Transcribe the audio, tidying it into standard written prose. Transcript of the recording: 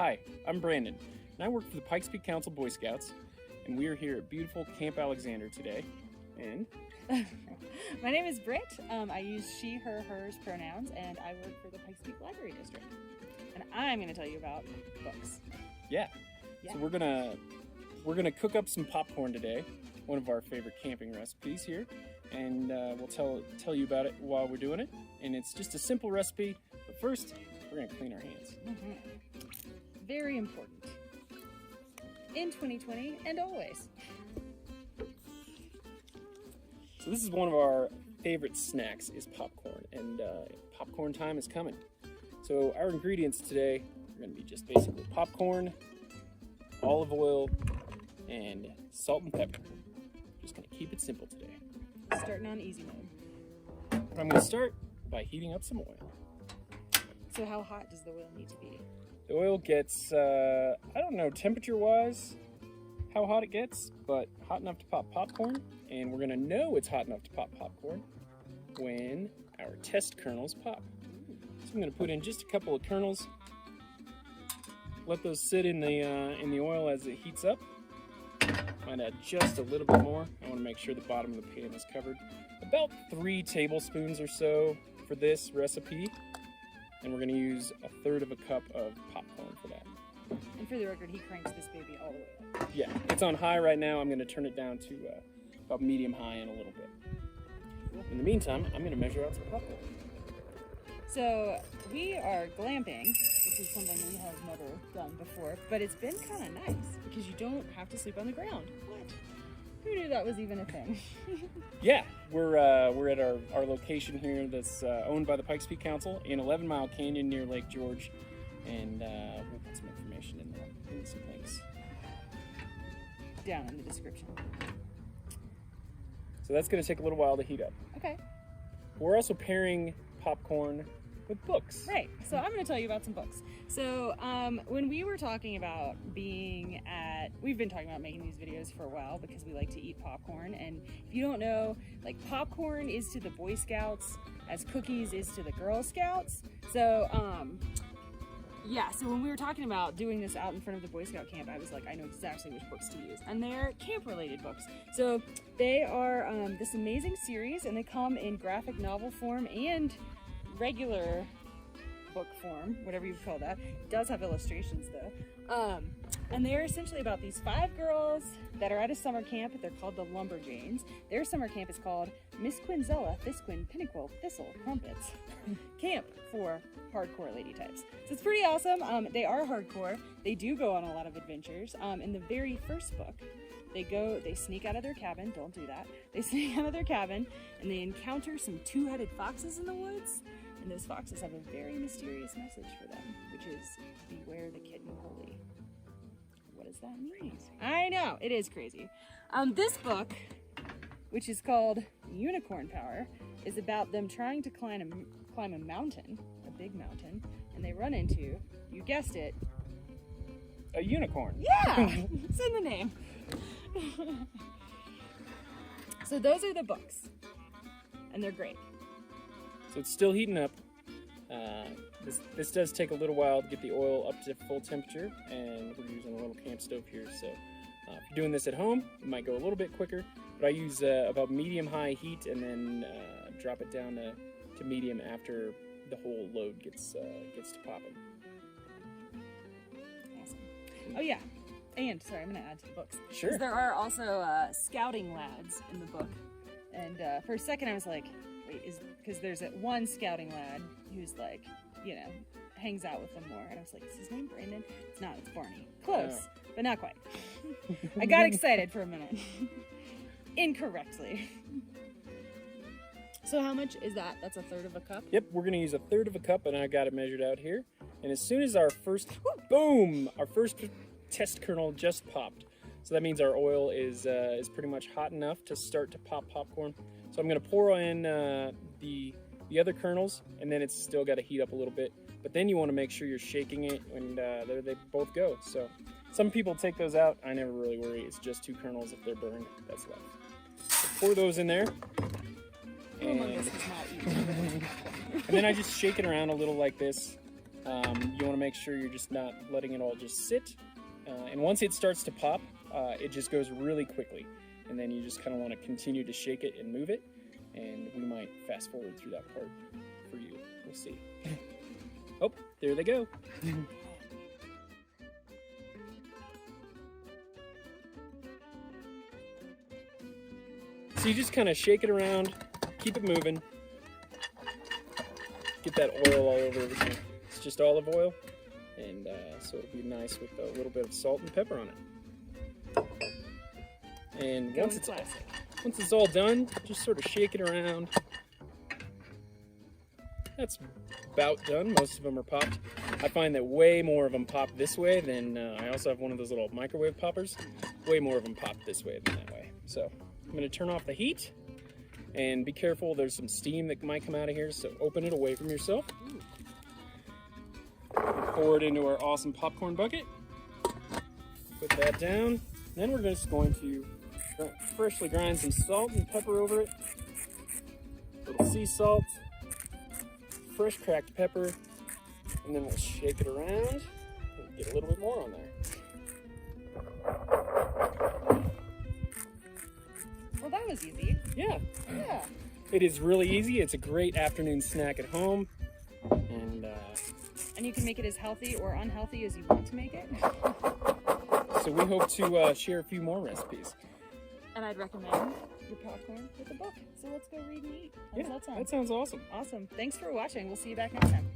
Hi, I'm Brandon, and I work for the Pikes Peak Council Boy Scouts, and we are here at beautiful Camp Alexander today. And my name is Britt. I use she, her, hers pronouns, and I work for the Pikes Peak Library District. And I'm going to tell you about books. Yeah. So we're gonna cook up some popcorn today, one of our favorite camping recipes here, and we'll tell you about it while we're doing it. And it's just a simple recipe, but first we're gonna clean our hands. Mm-hmm. Very important in 2020 and always. So this is one of our favorite snacks is popcorn, and popcorn time is coming. So our ingredients today are going to be just basically popcorn, olive oil, and salt and pepper. Just going to keep it simple today. Starting on easy mode. I'm going to start by heating up some oil. So how hot does the oil need to be? The oil gets, I don't know temperature-wise how hot it gets, but hot enough to pop popcorn. And we're gonna know it's hot enough to pop popcorn when our test kernels pop. So I'm gonna put in just a couple of kernels, let those sit in the oil as it heats up. Might add just a little bit more. I wanna make sure the bottom of the pan is covered. About 3 tablespoons or so for this recipe. And we're gonna use 1/3 cup of popcorn for that. And for the record, he cranks this baby all the way up. Yeah, it's on high right now. I'm gonna turn it down to about medium-high in a little bit. In the meantime, I'm going to measure out some popcorn. So we are glamping, which is something we have never done before, but it's been kind of nice because you don't have to sleep on the ground. What? Who knew that was even a thing? Yeah, we're at our location here that's owned by the Pikes Peak Council in 11 Mile Canyon near Lake George, and we'll put some information in some links down in the description. So that's going to take a little while to heat up. Okay. We're also pairing popcorn with books. Right. So I'm going to tell you about some books. So when we were talking about we've been talking about making these videos for a while because we like to eat popcorn. And if you don't know, like popcorn is to the Boy Scouts as cookies is to the Girl Scouts. So so when we were talking about doing this out in front of the Boy Scout camp, I was like, I know exactly which books to use. And they're camp-related books. So they are this amazing series, and they come in graphic novel form and regular book form, whatever you call that. It does have illustrations, though. And they're essentially about these 5 girls that are at a summer camp. They're called the Lumberjanes. Their summer camp is called Miss Quinzella, Thisquin, Pinnacle, Thistle, Crumpets Camp for hardcore lady types. So it's pretty awesome. They are hardcore. They do go on a lot of adventures. In the very first book, they sneak out of their cabin. Don't do that. They sneak out of their cabin and they encounter some 2-headed foxes in the woods. And those foxes have a very mysterious message for them, which is beware the kitten holy. What does that mean? I know, it is crazy. This book, which is called Unicorn Power, is about them trying to climb a mountain, a big mountain, and they run into, you guessed it, a unicorn. Yeah, it's in the name. So those are the books, and they're great. So it's still heating up. This does take a little while to get the oil up to full temperature, and we're using a little camp stove here. So if you're doing this at home, it might go a little bit quicker, but I use about medium-high heat and then drop it down to medium after the whole load gets to popping. Awesome. Oh yeah, and sorry, I'm going to add to the books. Sure. There are also scouting lads in the book, and for a second I was like, because there's one scouting lad who's like, hangs out with them more. And I was like, is his name Brandon? It's not, it's Barney. Close, but not quite. I got excited for a minute. Incorrectly. So how much is that? That's 1/3 cup? Yep, we're going to use 1/3 cup, and I got it measured out here. And as soon as our first, boom, our first test kernel just popped. So that means our oil is pretty much hot enough to start to pop popcorn. So I'm going to pour in the other kernels, and then it's still got to heat up a little bit. But then you want to make sure you're shaking it, and there they both go. So some people take those out. I never really worry. It's just 2 kernels. If they're burned, that's left. So pour those in there. And, and then I just shake it around a little like this. You want to make sure you're just not letting it all just sit. And once it starts to pop, it just goes really quickly. And then you just kind of want to continue to shake it and move it. And we might fast forward through that part for you. We'll see. Oh, there they go. So you just kind of shake it around, keep it moving, get that oil all over everything. It's just olive oil, and so it'll be nice with a little bit of salt and pepper on it. And once it's all done, just sort of shake it around. That's about done. Most of them are popped. I find that way more of them pop this way than I also have one of those little microwave poppers. Way more of them pop this way than that way. So I'm going to turn off the heat, and be careful, there's some steam that might come out of here, so open it away from yourself. Pour it into our awesome popcorn bucket. Put that down. Then we're just going to freshly grind some salt and pepper over it. A little sea salt, fresh cracked pepper, and then we'll shake it around and get a little bit more on there. Well, that was easy. Yeah. Yeah. It is really easy. It's a great afternoon snack at home. And you can make it as healthy or unhealthy as you want to make it. So we hope to share a few more recipes. And I'd recommend your popcorn with a book. So let's go read and eat. How does that sound? That sounds awesome. Awesome. Thanks for watching. We'll see you back next time.